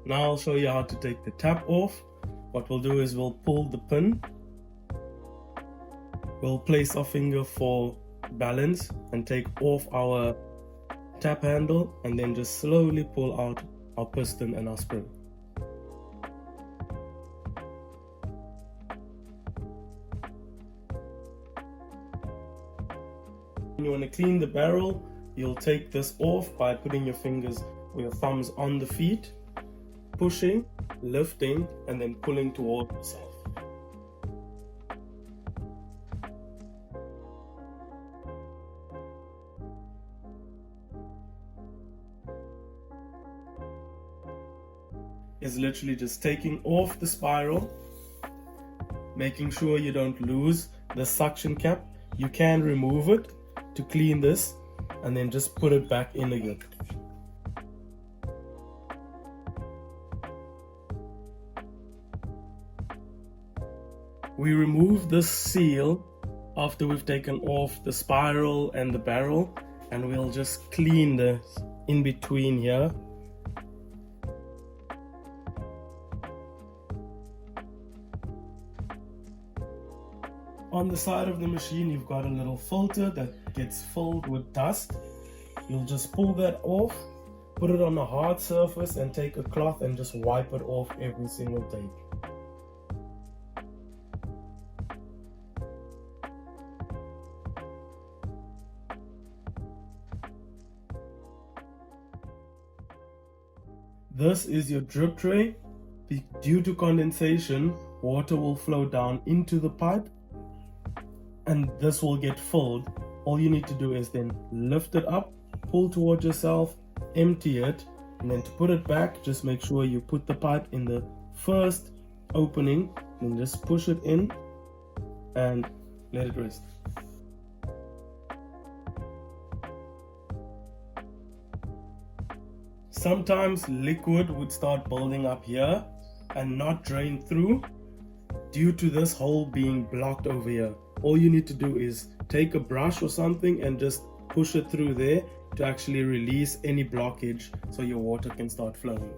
Now I'll show you how to take the tap off. What we'll do is we'll pull the pin. We'll place our finger for balance and take off our tap handle, and then just slowly pull out our piston and our spring. When you want to clean the barrel, you'll take this off by putting your fingers or your thumbs on the feet, pushing, lifting, and then pulling toward yourself. Is literally just taking off the spiral, making sure you don't lose the suction cap. You can remove it to clean this and then just put it back in again. We remove this seal after we've taken off the spiral and the barrel, and we'll just clean this in between here. On the side of the machine, you've got a little filter that gets filled with dust. You'll just pull that off, put it on a hard surface, and take a cloth and just wipe it off every single take. This is your drip tray. Due to condensation, water will flow down into the pipe, and this will get filled. All you need to do is then lift it up, pull towards yourself, empty it, and then to put it back, just make sure you put the pipe in the first opening, and just push it in and let it rest. Sometimes liquid would start building up here and not drain through due to this hole being blocked over here. All you need to do is take a brush or something and just push it through there to actually release any blockage so your water can start flowing.